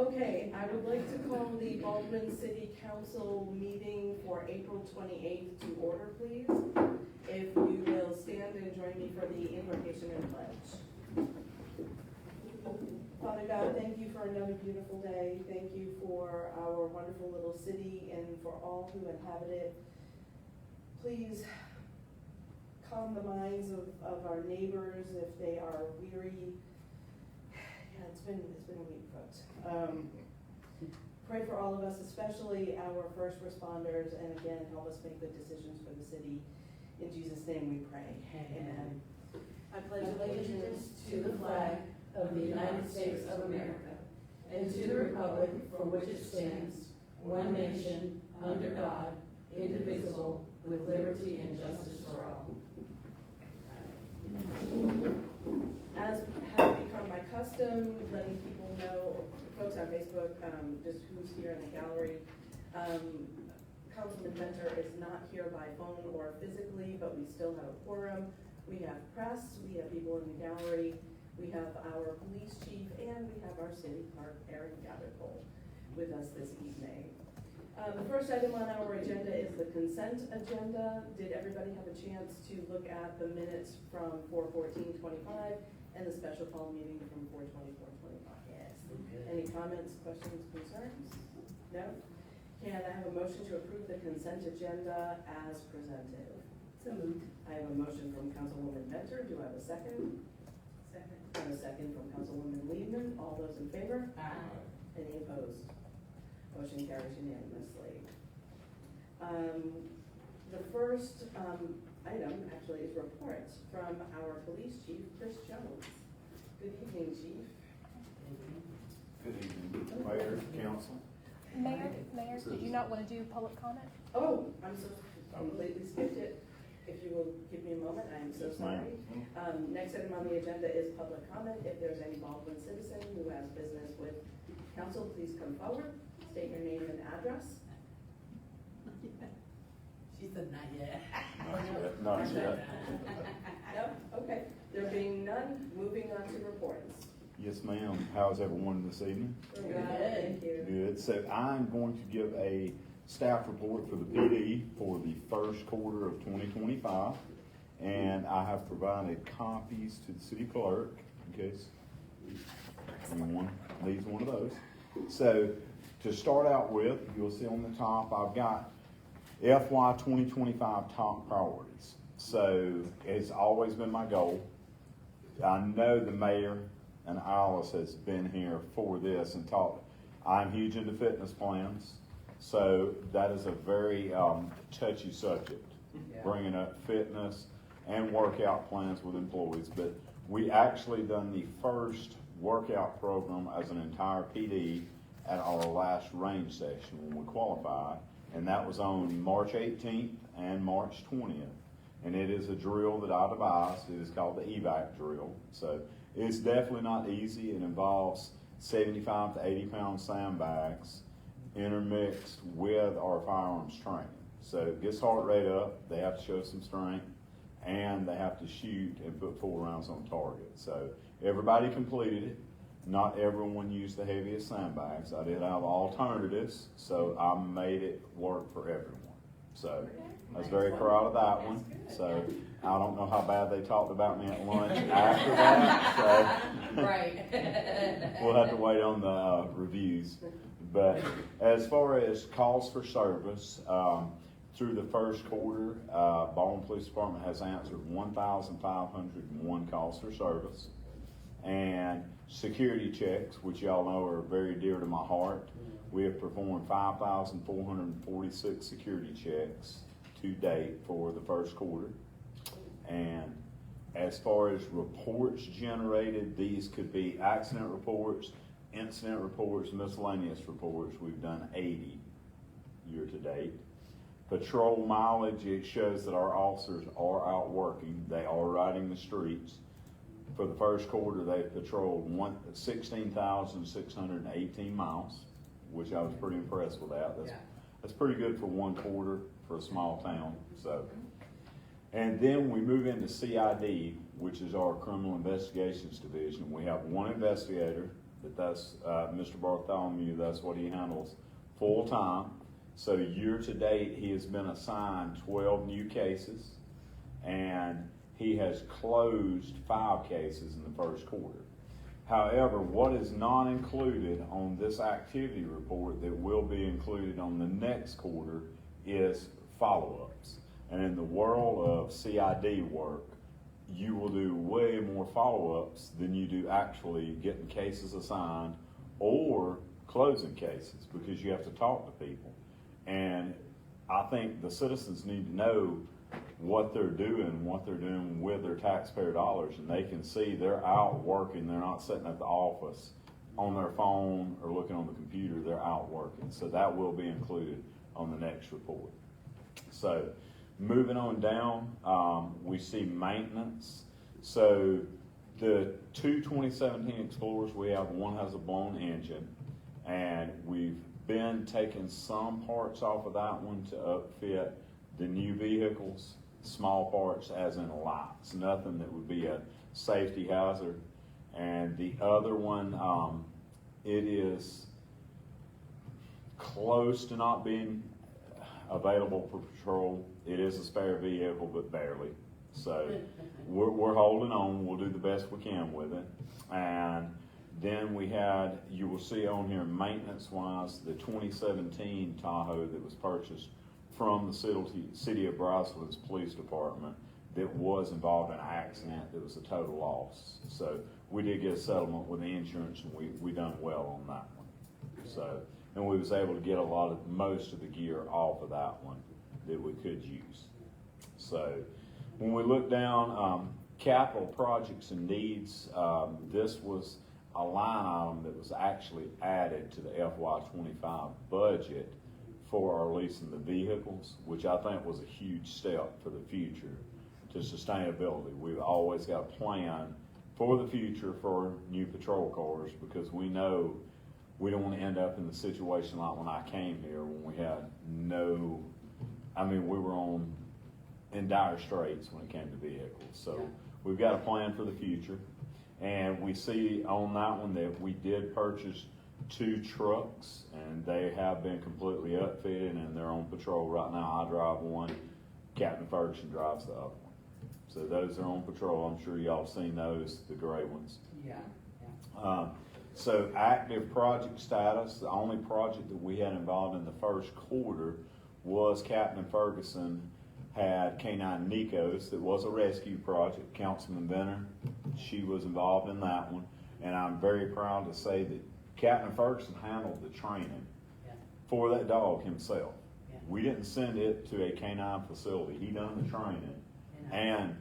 Okay, I would like to call the Baldwin City Council meeting for April 28th to order, please. If you will stand and join me for the invocation and pledge. Father God, thank you for another beautiful day. Thank you for our wonderful little city and for all who inhabit it. Please calm the minds of our neighbors if they are weary. Yeah, it's been a week, folks. Pray for all of us, especially our first responders, and again, help us make good decisions for the city. In Jesus' name we pray. Amen. I pledge allegiance to the flag of the United States of America and to the republic for which it stands, one nation, under God, indivisible, with liberty and justice for all. As has become my custom, letting people know, folks on Facebook, just who's here in the gallery. Councilman Venter is not here by phone or physically, but we still have a quorum. We have press, we have people in the gallery, we have our police chief, and we have our city clerk, Eric Gathercole, with us this evening. The first item on our agenda is the consent agenda. Did everybody have a chance to look at the minutes from 4/14/25 and the special call meeting from 4/24/25? Yes. Any comments, questions, concerns? No? Can I have a motion to approve the consent agenda as presented? So moved. I have a motion from Councilwoman Venter. Do I have a second? Second. I have a second from Councilwoman Liebman. All those in favor? Aye. Any opposed? Motion carries unanimously. The first item actually is reports from our police chief, Chris Jones. Good evening, Chief. Good evening, Mayor, Council. Mayor, did you not want to do public comment? Oh, I'm so completely skipped it. If you will give me a moment, I am so sorry. Next item on the agenda is public comment. If there's any Baldwin citizen who has business with council, please come forward. State your name and address. She said not yet. Not yet. No? Okay. There being none, moving on to reports. Yes, ma'am. How's everyone this evening? Good. Thank you. Good. So I'm going to give a staff report for the PD for the first quarter of 2025. And I have provided copies to the city clerk in case anyone needs one of those. So to start out with, you'll see on the top, I've got FY 2025 top priorities. So it's always been my goal. I know the mayor and Alice has been here for this and talked. I'm huge into fitness plans. So that is a very touchy subject, bringing up fitness and workout plans with employees. But we actually done the first workout program as an entire PD at our last range session when we qualified, and that was on March 18th and March 20th. And it is a drill that I devised. It is called the EVAC drill. So it's definitely not easy. It involves 75 to 80 pound sandbags intermixed with our firearms training. So it gets heart rate up, they have to show some strength, and they have to shoot and put 4 rounds on target. So everybody completed it. Not everyone used the heaviest sandbags. I did have alternatives, so I made it work for everyone. So I was very proud of that one. So I don't know how bad they talked about me at lunch after that. So Right. we'll have to wait on the reviews. But as far as calls for service, through the first quarter, Baldwin Police Department has answered 1,501 calls for service. And security checks, which y'all know are very dear to my heart. We have performed 5,446 security checks to date for the first quarter. And as far as reports generated, these could be accident reports, incident reports, miscellaneous reports. We've done 80 year to date. Patrol mileage, it shows that our officers are out working. They are riding the streets. For the first quarter, they patrolled 16,618 miles, which I was pretty impressed with that. That's pretty good for one quarter for a small town. So, and then we move into CID, which is our Criminal Investigations Division. We have one investigator but that's, Mr. Bartholomew, that's what he handles full-time. So year-to-date, he has been assigned 12 new cases, and he has closed 5 cases in the first quarter. However, what is not included on this activity report that will be included on the next quarter is follow-ups. And in the world of CID work, you will do way more follow-ups than you do actually getting cases assigned or closing cases, because you have to talk to people. And I think the citizens need to know what they're doing with their taxpayer dollars, and they can see they're out working. They're not sitting at the office on their phone or looking on the computer. They're out working. So that will be included on the next report. So moving on down, we see maintenance. So the two 2017 Explorers we have, one has a blown engine, and we've been taking some parts off of that one to upfit the new vehicles, small parts as in lights, nothing that would be a safety hazard. And the other one, it is close to not being available for patrol. It is a spare vehicle, but barely. So we're holding on. We'll do the best we can with it. And then we had, you will see on here maintenance-wise, the 2017 Tahoe that was purchased from the city of Bryceland's police department that was involved in an accident that was a total loss. So we did get a settlement with the insurance, and we done well on that one. So, and we was able to get most of the gear off of that one that we could use. So when we look down, capital projects and needs, this was a line item that was actually added to the FY25 budget for our leasing the vehicles, which I think was a huge step for the future to sustainability. We've always got a plan for the future for new patrol cars, because we know we don't want to end up in the situation like when I came here, when we had we were in dire straits when it came to vehicles. So we've got a plan for the future. And we see on that one that we did purchase 2 trucks, and they have been completely upfitted and they're on patrol right now. I drive one, Captain Ferguson drives the other one. So those are on patrol. I'm sure y'all have seen those, the gray ones. Yeah. So active project status, the only project that we had involved in the first quarter was Captain Ferguson had K9 Nikos. That was a rescue project. Councilman Benner, she was involved in that one. And I'm very proud to say that Captain Ferguson handled the training for that dog himself. Yeah. We didn't send it to a K9 facility. He done the training. And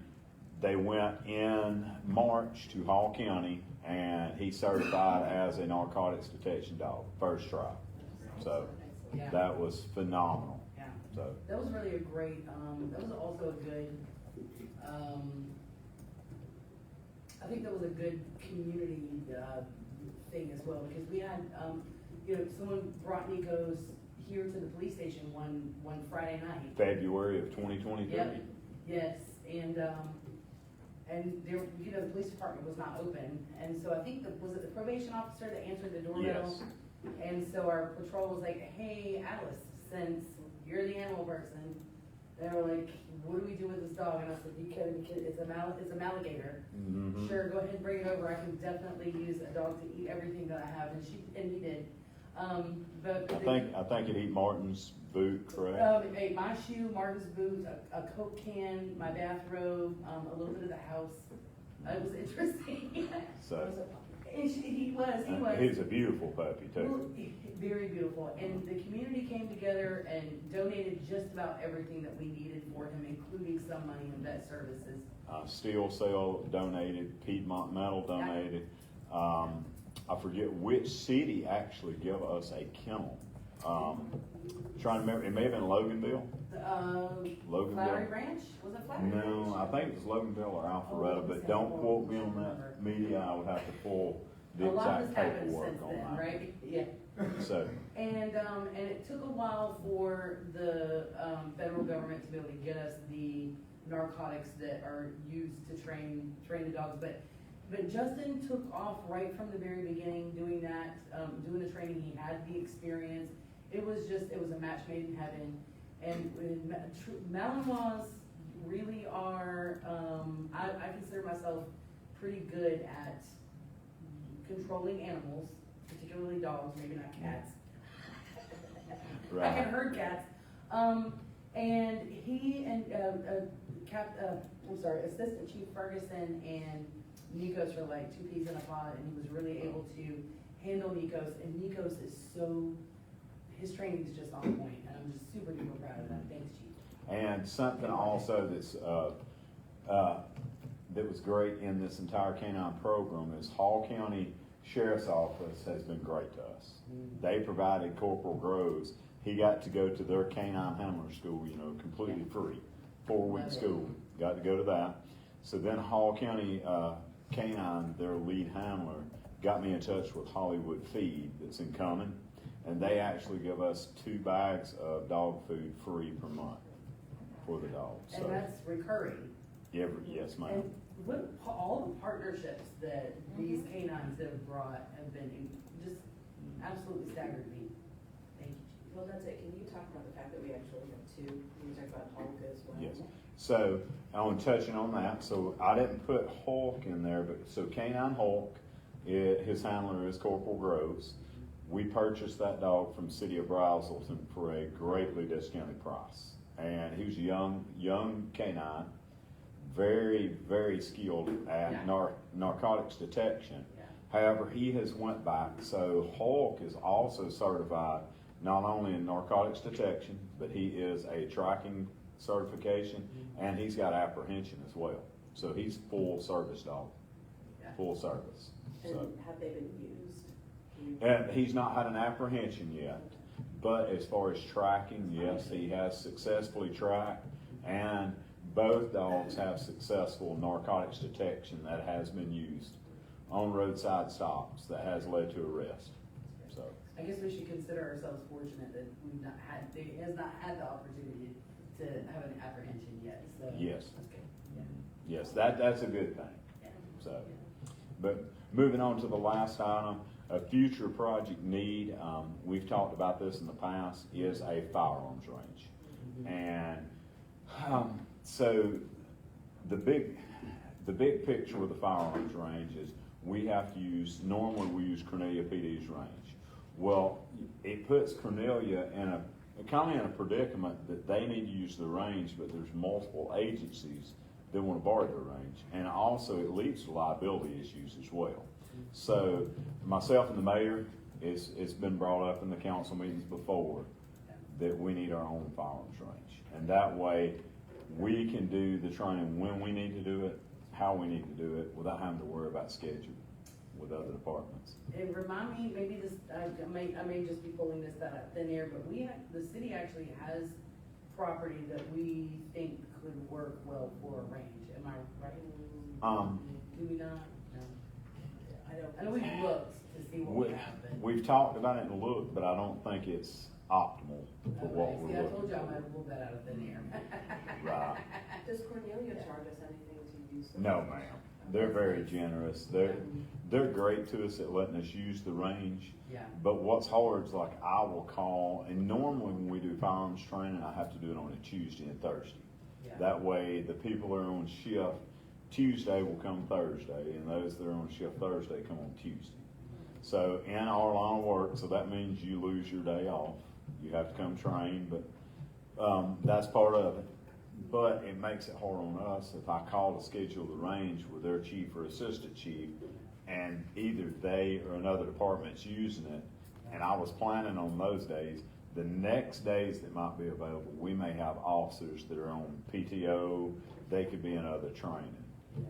they went in March to Hall County, and he certified as a narcotics detection dog, first try. So that was phenomenal. Yeah. So That was really a great, that was also a good, I think that was a good community thing as well, because we had, someone brought Nikos here to the police station one Friday night. February of 2023. Yep. Yes, and there, the police department was not open, and so I think was it the probation officer that answered the doorbell? Yes. And so our patrol was like, hey, Alice, since you're the animal person, they were like, what do we do with this dog? And I said, it's a Maligator. Mm-hmm. Sure, go ahead and bring it over. I can definitely use a dog to eat everything that I have, and he did. But I think it ate Martin's boot, correct? it ate my shoe, Martin's boot, a Coke can, my bathrobe, a little bit of the house. It was interesting. So He was. He's a beautiful puppy too. Well, very beautiful. And the community came together and donated just about everything that we needed for him, including some money in vet services. Steel Cell donated, Piedmont Metal donated. I forget which city actually gave us a kennel. Trying to remember, it may have been Loganville. Flowery Branch? Was it Flowery Branch? No, I think it was Loganville or Alpharetta, but don't quote me on that media. I would have to pull the A lot has exact happened paperwork since on then, that. right? Yeah. So, And it took a while for the federal government to be able to get us the narcotics that are used to train the dogs, but But Justin took off right from the very beginning, doing that, doing the training, he had the experience. It was a match made in heaven. And Malinois really are, I consider myself pretty good at controlling animals, particularly dogs, maybe not cats. I can herd cats. And he and, Assistant Chief Ferguson and Nikos are like two peas in a pod, and he was really able to handle Nikos, and Nikos is so, his training is just on point, and I'm just super duper proud of that. Thanks, Chief. And something also that's, that was great in this entire canine program is Hall County Sheriff's Office has been great to us. They provided Corporal Groves, he got to go to their canine handler school, you know, completely free, 4-week school, got to go to that. So then Hall County, Canine, their lead handler, got me in touch with Hollywood Feed that's in Cumming, and they actually give us 2 bags of dog food free per month for the dogs. And that's recurring. Yes, ma'am. And what, all the partnerships that these canines have brought have been just absolutely staggered me. Thank you, Chief. Well, that's it. Can you talk about the fact that we actually have 2? Can you talk about Hulk as well? Yes. So, I'm touching on that. So, I didn't put Hulk in there, but so Canine Hulk, his handler is Corporal Groves. We purchased that dog from City of Brazelton for a greatly discounted price. And he was a young canine, very, very skilled at narcotics detection. Yeah. However, he has went back, so Hulk is also certified not only in narcotics detection, but he is a tracking certification, and he's got apprehension as well. So he's full service dog, full service. And So, have they been used? and he's not had an apprehension yet, but as far as tracking, yes, he has successfully tracked, and both dogs have successful narcotics detection that has been used on roadside stops that has led to arrest. So, I guess we should consider ourselves fortunate that he has not had the opportunity to have an apprehension yet, so. Yes. That's good, yeah. yes, that's a good thing. Yeah. So, but moving on to the last item, a future project need, we've talked about this in the past, is a firearms range. And so the big picture with the firearms range is normally we use Cornelia PD's range. Well, it puts Cornelia kind of in a predicament that they need to use the range, but there's multiple agencies that want to borrow their range. And also it leads to liability issues as well. So myself and the mayor, it's been brought up in the council meetings before that we need our own firearms range. And that way we can do the training when we need to do it, how we need to do it, without having to worry about schedule with other departments. And remind me, maybe this, I may just be pulling this out of thin air, but the city actually has property that we think could work well for a range, am I right? Do we not? No. I know we've looked to see what we have, but. We've talked about it and looked, but I don't think it's optimal for what we're See, I looking told you I for. might have pulled that out of thin air. Right. Does Cornelia charge us anything to use them? No, ma'am. They're very generous. They're great to us at letting us use the range. Yeah. But what's hard is like I will call, and normally when we do firearms training, I have to do it on a Tuesday and Thursday. Yeah. That way the people that are on shift Tuesday will come Thursday, and those that are on shift Thursday come on Tuesday. So in our line of work, so that means you lose your day off. You have to come train, but that's part of it. But it makes it hard on us if I call to schedule the range with their chief or assistant chief, and either they or another department's using it, and I was planning on those days. The next days that might be available, we may have officers that are on PTO, they could be in other training.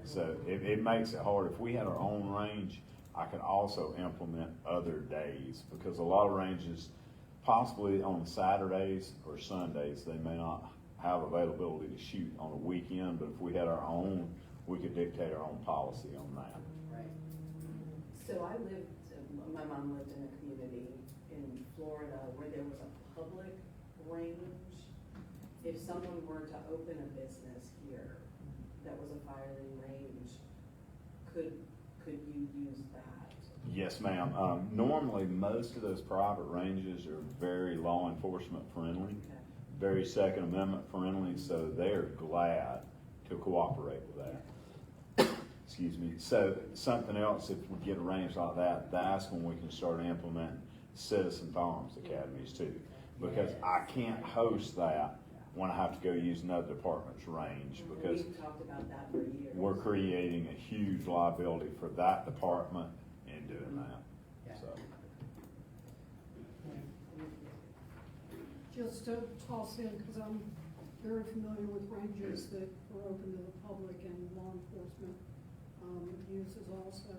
So it makes it hard. If we had our own range, I could also implement other days, because a lot of ranges, possibly on Saturdays or Sundays, they may not have availability to shoot on a weekend, but if we had our own, we could dictate our own policy on that. Right. So my mom lived in a community in Florida where there was a public range. If someone were to open a business here that was a firing range, could could you use that? Yes, ma'am. Normally, most of those private ranges are very law enforcement friendly, Okay. very Second Amendment friendly, so they're glad to cooperate with that. Excuse me. So something else, if we get a range like that, that's when we can start implementing citizen firearms academies too. Because I can't host that when I have to go use another department's range, because We've talked about that for years. we're creating a huge liability for that department in doing that, Yeah. so. Just to toss in, because I'm very familiar with ranges that are open to the public and law enforcement uses also.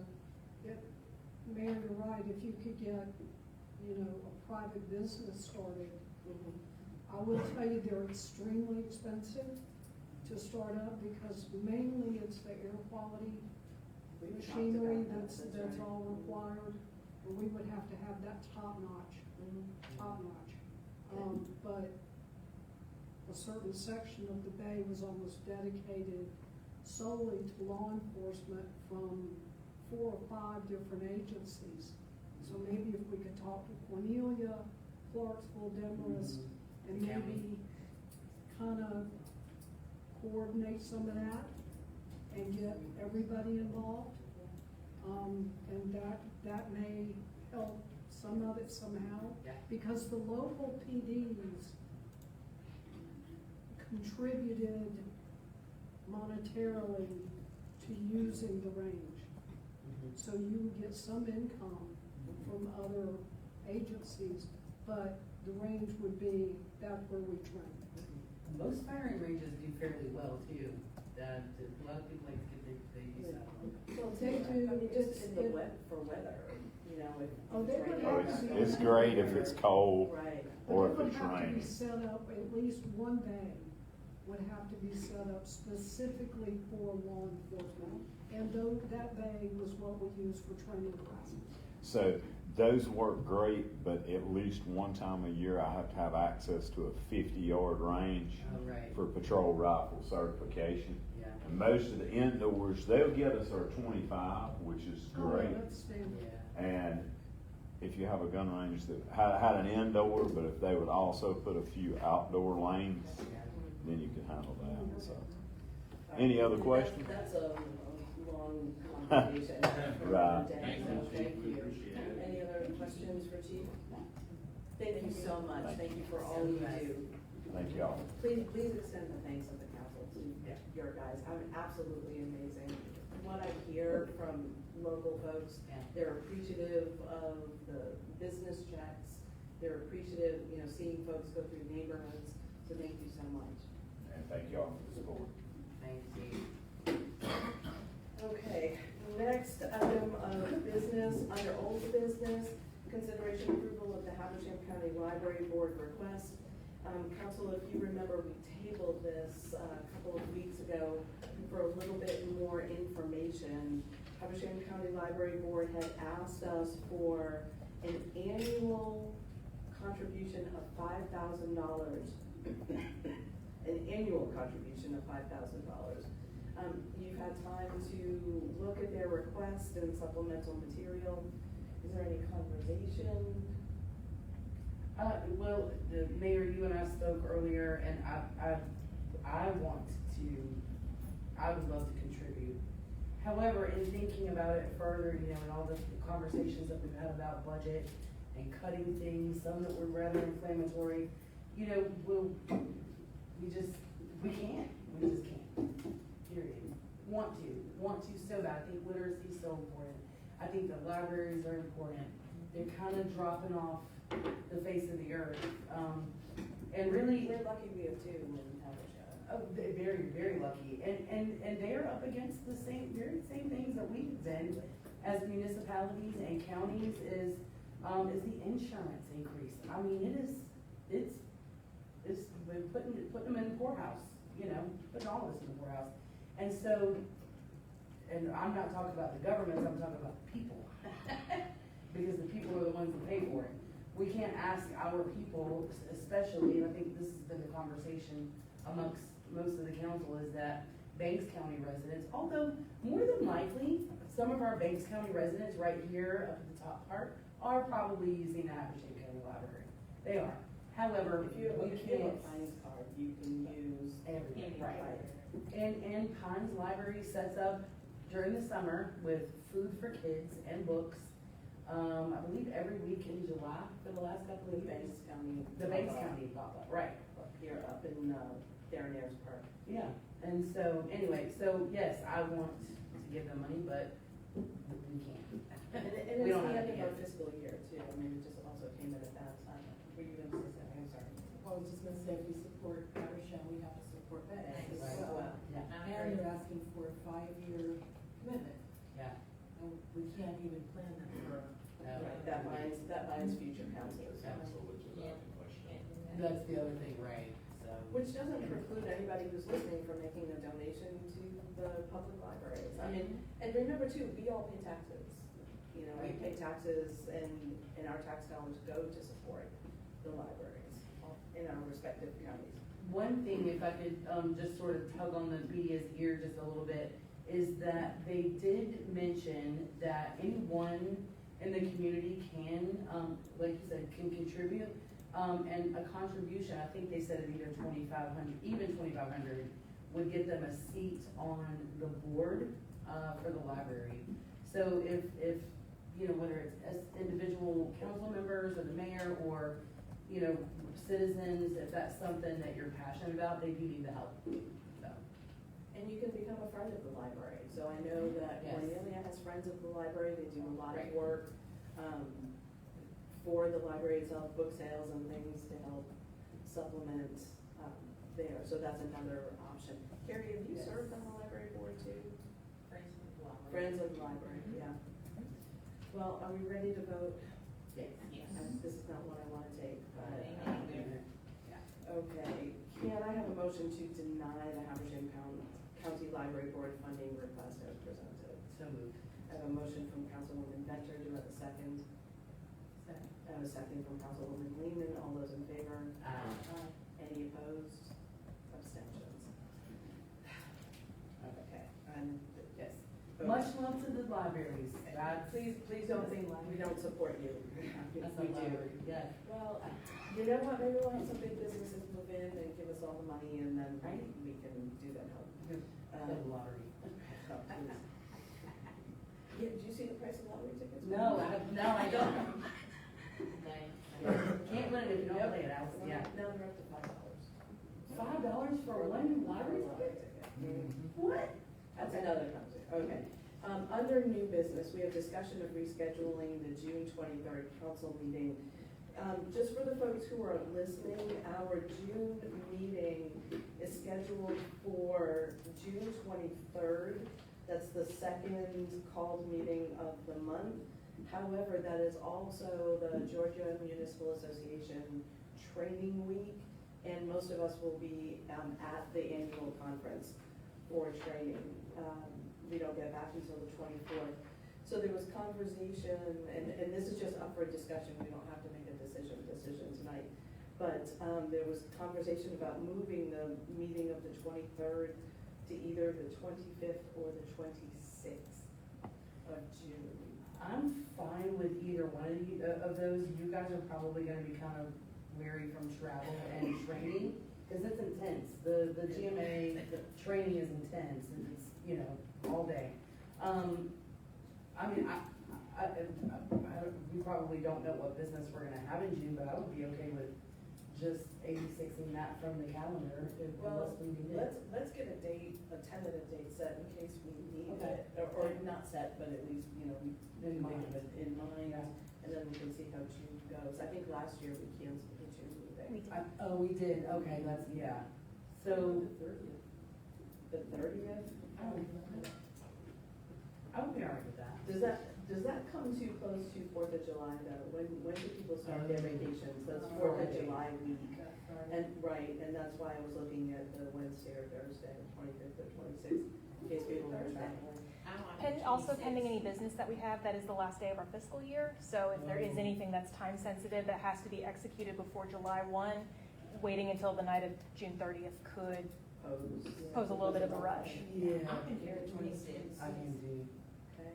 Mayor, you're right, if you could get, a private business started, Mhm. I will tell you they're extremely expensive to start up because mainly it's the air quality We've talked machinery about that, that's right. all required, and we would have to have that top notch. But a certain section of the bay was almost dedicated solely to law enforcement from 4 or 5 different agencies. So maybe if we could talk to Cornelia, Clarksville, Demarest, and The county. maybe kind of coordinate some of that and get everybody involved. And that may help some of it somehow. Yeah. Because the local PDs contributed monetarily to using the range. So you would get some income from other agencies, but the range would be, that's where we train. Most firing ranges do fairly well too, that, a lot of people like to get their use out of them. Well, They I do, mean, just in the it- wet, for weather, if. Oh, they would raining Oh, have out, to be- it's great if it's cold Right. or But if it would it's have to be raining. set up, at least one bay would have to be set up specifically for law enforcement. And though that bay was what we used for training classes. So those work great, but at least one time a year I have to have access to a 50-yard range Oh, right. for patrol rifle certification. Yeah. And most of the indoors, they'll get us our 25, which is great. Oh, that's standard. Yeah. And if you have a gun range that had an indoor, but if they would also put a few outdoor lanes, then you can handle that, so. Any other questions? That's a long conversation. for Right. another day, so Thank you. Any other questions for Chief? Thank you so much. Thank you for all you do. Thank y'all. Please extend the thanks of the council to your guys. I'm absolutely amazing. What I hear from local folks, Yeah. they're appreciative of the business checks. They're appreciative, seeing folks go through neighborhoods. So thank you so much. And thank y'all for the support. Thank you. Okay, next item of business, under old business, consideration approval of the Habersham County Library Board request. Council, if you remember, we tabled this a couple of weeks ago for a little bit more information. Habersham County Library Board had asked us for an annual contribution of $5,000. An annual contribution of $5,000. You've had time to look at their request and supplemental material. Is there any conversation? Well, the mayor, you and I spoke earlier, and I would love to contribute. However, in thinking about it further, and all the conversations that we've had about budget and cutting things, some that were rather inflammatory, we just can't, period. Want to so bad. I think literacy is so important. I think the libraries are important. They're kind of dropping off the face of the earth. And really, We're lucky we have two in Habersham. they're very, very lucky. And they're up against the very same things that we've been as municipalities and counties is the insurance increase. I mean, it's been putting them in the poorhouse, putting all of us in the poorhouse. And so, and I'm not talking about the government, I'm talking about the people. Because the people are the ones that pay for it. We can't ask our people, especially, and I think this has been the conversation amongst most of the council, is that Banks County residents, although more than likely, some of our Banks County residents right here up at the top part are probably using the Habersham County Library. They are. However, If you have we a can't. Pines card, you can use. Everything, Right. And Pines Library sets up during the summer with food for kids and books. I believe every week in July for the last couple The of years. Banks County. The Banks County pop-up, right. Up here, up in, Darren Ayers Park. Yeah, and so, anyway, so yes, I want to give them money, but we can't. And We it's don't the have end it of our yet. fiscal year too, I mean, it just also came at a bad time. Were you gonna say something? I'm sorry. I was just gonna say, if we support Habersham, we have to support Banks as Right. well. Yeah, And they're asking for a 5-year commitment, yeah. and we can't even plan that for. No. Right, that binds future councils. That's the other thing, right, so. Which doesn't preclude anybody who's listening from making a donation to the public libraries. I mean, and remember too, we all pay taxes. You know, we pay taxes and our tax dollars go to support the libraries in our respective counties. One thing, if I could, just sort of tug on the media's ear just a little bit, is that they did mention that anyone in the community can, like you said, can contribute. And a contribution, I think they said of either 2,500, even 2,500, would get them a seat on the board, for the library. So if, you know, whether it's as individual council members or the mayor or, you know, citizens, if that's something that you're passionate about, they do need the help, so. And you can become a friend of the library. So I know that Yes. Cornelia has friends of the library, they do a lot of Right. work, for the library itself, book sales and things to help supplement, there. So that's another option. Carrie, have you Yes. served on the library board too? Friends with Library. Friends of the library, yeah. Well, are we ready to vote? Yes. This is not what I wanna take, but, Yeah. okay. Can I have a motion to deny the Habersham County Library Board funding request as presented? So moved. I have a motion from Councilwoman Venter, do I have a second? I have a second from Councilwoman Lehman, all those in favor? Any opposed? Abstentions? Okay, and, yes. Much love to the libraries. That's, Please don't think we don't support you. that's We a do. library, yes. Well, you know what, maybe we'll have some big businesses move in and give us all the money and then Right. we can do that help. The lottery. Yeah, did you see the price of lottery tickets? No, I don't. Can't win it if you don't play it, Alice, yeah. Now they're up to $5 $5. for one library ticket? ticket. What? That's another concept, okay. Under new business, we have discussion of rescheduling the June 23rd council meeting. Just for the folks who are listening, our June meeting is scheduled for June 23rd. That's the second called meeting of the month. However, that is also the Georgia Municipal Association Training Week, and most of us will be at the annual conference for training. We don't get back until the 24th. So there was conversation, and this is just up for discussion, we don't have to make a decision tonight. But there was conversation about moving the meeting of the 23rd to either the 25th or the 26th of June. I'm fine with either one of those. You guys are probably gonna be kind of wary from travel and training, because it's intense. The GMA, the training is intense, and it's, you know, all day. I mean, we probably don't know what business we're gonna have in June, but I would be okay with just 86ing that from the calendar, Well, unless we need it. let's get a date, a tentative date set in case we need Okay. it, or not set, but at least, you know, we In think mind. of it in mind, Yeah. and then we can see how June goes. I think last year we canceled the June meeting. We did. Oh, we did, okay, that's, yeah. So, The 30th? I would be all right with that. Does that come too close to 4th of July though? When do people start their vacations? That's 4th of July week. And, right, and that's why I was looking at the Wednesday or Thursday, 25th or 26th, in case people are traveling. Also pending any business that we have, that is the last day of our fiscal year. So if there is anything that's time sensitive that has to be executed before July 1, waiting until the night of June 30th could pose a little bit of a rush. Yeah. I'm in here at 26. I can do. Okay.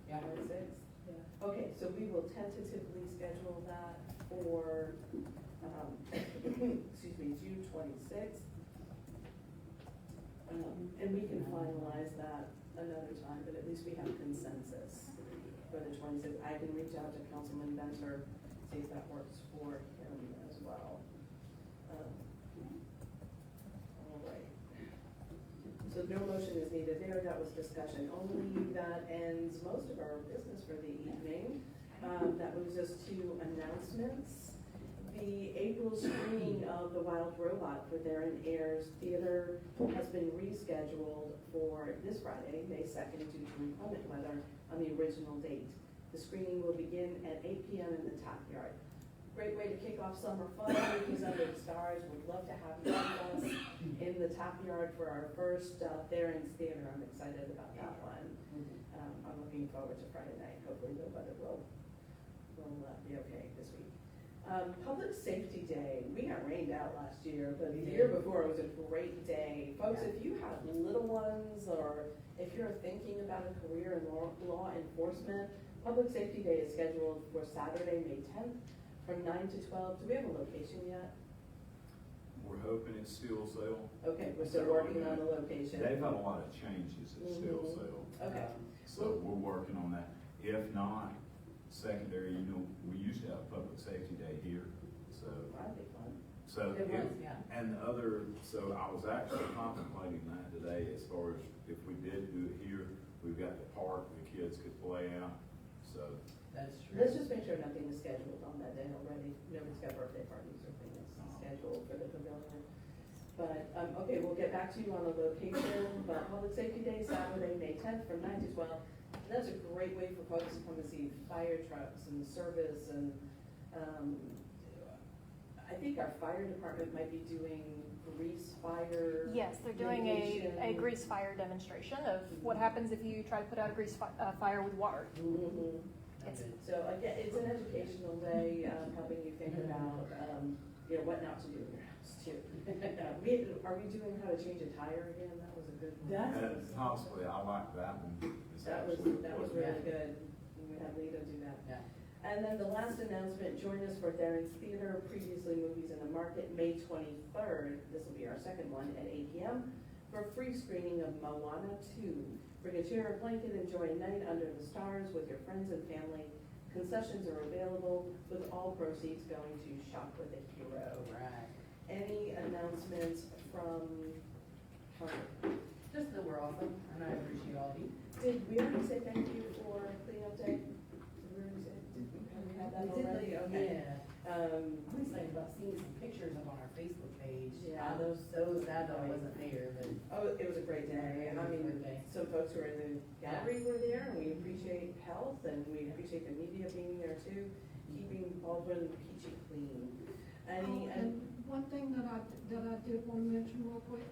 Yeah. 26th? Yeah. Okay, so we will tentatively schedule that for, excuse me, June 26th. And we can finalize that another time, but at least we have consensus for the 26th. I can reach out to Councilman Venter, see if that works for him as well. All right. So no motion is needed there, that was discussion only. That ends most of our business for the evening. That moves us to announcements. The April screening of The Wild Robot for Darren Ayers Theater has been rescheduled for this Friday, May 2nd, due to inclement weather on the original date. The screening will begin at 8 p.m. in the Tap Yard. Great way to kick off summer fun, movies under the stars. Would love to have you with us in the Tap Yard for our first Darren's Theater. I'm excited about that one. I'm looking forward to Friday night. Hopefully the weather will be okay this week. Public Safety Day, we got rained out last year, but the year before it was a great day. Folks, if you have little ones or if you're thinking about a career in law enforcement, Public Safety Day is scheduled for Saturday, May 10th from 9 to 12. Do we have a location yet? We're hoping it's Steel Sale. Okay, we're still working on the location. They've had a lot of changes at Steel Mhm. Sale. Okay. So we're working on that. If not, secondary, we used to have Public Safety Day here, so. That'd be fun. So, It was, yeah. and so I was actually contemplating that today as far as if we did do it here, we've got the park, the kids could play out, so. That's true. Let's just make sure nothing is scheduled on that day already. Nobody's got birthday parties or things scheduled for the pavilion. But, okay, we'll get back to you on the location, but Public Safety Day, Saturday, May 10th from 9 to 12. And that's a great way for folks to come and see fire trucks and service and, I think our fire department might be doing grease fire. Yes, they're doing a mitigation. grease fire demonstration of what happens if you try to put out a fire with water. Mhm. That's it. So again, it's an educational day, helping you think about, what not to do in your house too. Are we doing how to change a tire again? That was a good one. That's- Possibly, I like that one. It's That was actually really Yeah. good. We had Lita do that. Yeah. And then the last announcement, join us for Darren's Theater, previously Movies in the Market, May 23rd. This will be our second one at 8 p.m. for a free screening of Moana 2. Bring a chair or blanket, enjoy a night under the stars with your friends and family. Concessions are available with all proceeds going to Shop with a Hero. Right. Any announcements from Hunter? Just that we're awesome, and I appreciate all of you. Did we already say thank you for cleanup day? Did we already say, have we had that We did already? the- Okay. Yeah. I'm excited about seeing some pictures up on our Facebook page. Yeah. I was so sad that I wasn't there, but. Oh, it was a great day. It I was a mean, great day. some folks who are in the gallery were there, and we appreciate health, and we appreciate the media being there too, keeping Baldwin peachy clean. Any, And one thing that I did want to mention real quick,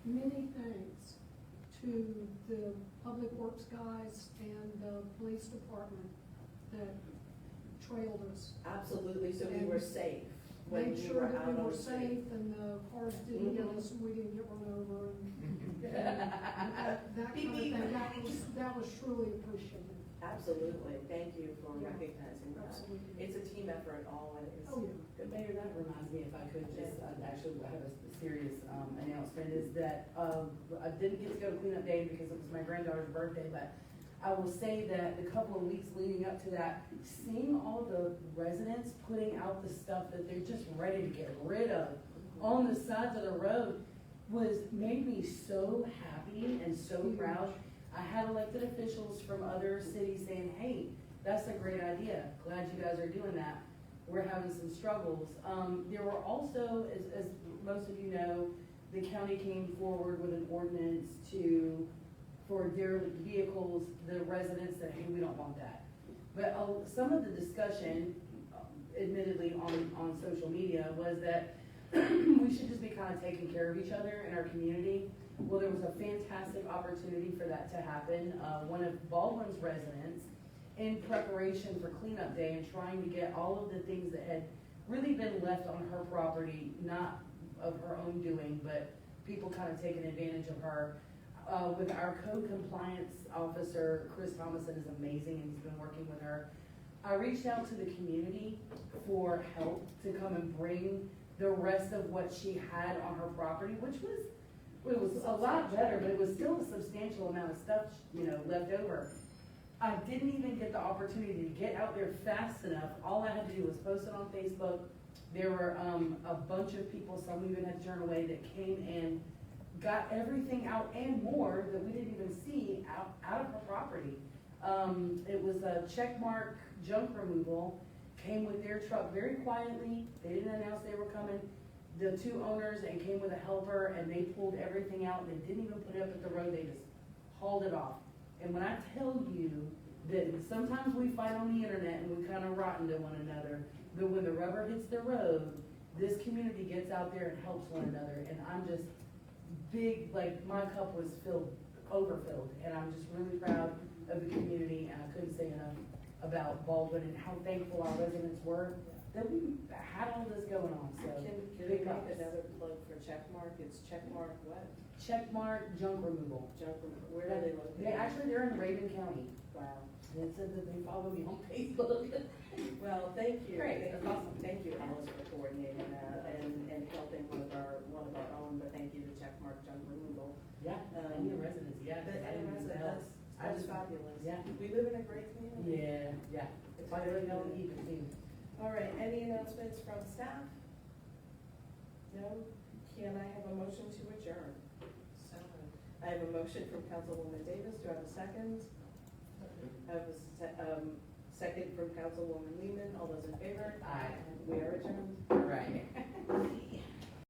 many thanks to the public works guys and the police department that trailed us. absolutely, so we were safe when Made we sure were that out we on were the street. safe and the cars didn't get Mhm. us, and we didn't get run over and that kind of thing. That was truly appreciated. Absolutely, thank you for Yeah. recognizing that. Absolutely. It's a team effort always. Oh, yeah. Good Mayor, that reminds me, if I could just, actually have a serious, announcement, is that, I didn't get to go to cleanup day because it was my granddaughter's birthday, but I will say that the couple of weeks leading up to that, seeing all the residents putting out the stuff that they're just ready to get rid of on the sides of the road made me so happy and so proud. I had elected officials from other cities saying, hey, that's a great idea, glad you guys are doing that. We're having some struggles. There were also, as most of you know, the county came forward with an ordinance for derelict vehicles, the residents said, hey, we don't want that. But some of the discussion, admittedly on social media, was that we should just be kind of taking care of each other in our community. Well, there was a fantastic opportunity for that to happen. One of Baldwin's residents, in preparation for cleanup day and trying to get all of the things that had really been left on her property, not of her own doing, but people kind of taking advantage of her, with our code compliance officer, Chris Thomason is amazing, and he's been working with her. I reached out to the community for help to come and bring the rest of what she had on her property, which was, it was a lot better, but it was still a substantial amount of stuff, left over. I didn't even get the opportunity to get out there fast enough. All I had to do was post it on Facebook. There were, a bunch of people, some even had turned away, that came and got everything out and more that we didn't even see out of her property. It was a Checkmark junk removal, came with their truck very quietly. They didn't announce they were coming. The two owners, and came with a helper, and they pulled everything out. They didn't even put it up at the road, they just hauled it off. And when I tell you that sometimes we fight on the internet and we kind of rotten to one another, but when the rubber hits the road, this community gets out there and helps one another. And I'm just big, like, my cup was overfilled, and I'm just really proud of the community, and I couldn't say enough about Baldwin and how thankful our residents were that we had all this going on, so. Can we big make ups. another plug for Checkmark? It's Checkmark what? Checkmark junk removal. Junk removal. Where are they located? They're in Raven County. Wow. It said that they follow me on Facebook. Well, thank you. Great, Thank that's you. awesome. Thank you, Alice, for coordinating that and helping one of our own, but thank you to Checkmark Junk Removal. Yeah, and the residents, yeah. But I didn't do that. I that's just- fabulous. Yeah. We live in a great community. Yeah. It's like really don't eat it too. All right, any announcements from staff? No? Can I have a motion to adjourn? I have a motion from Councilwoman Davis. Do I have a second? I have a second from Councilwoman Lehman. All those in favor? Aye. We are adjourned. Right.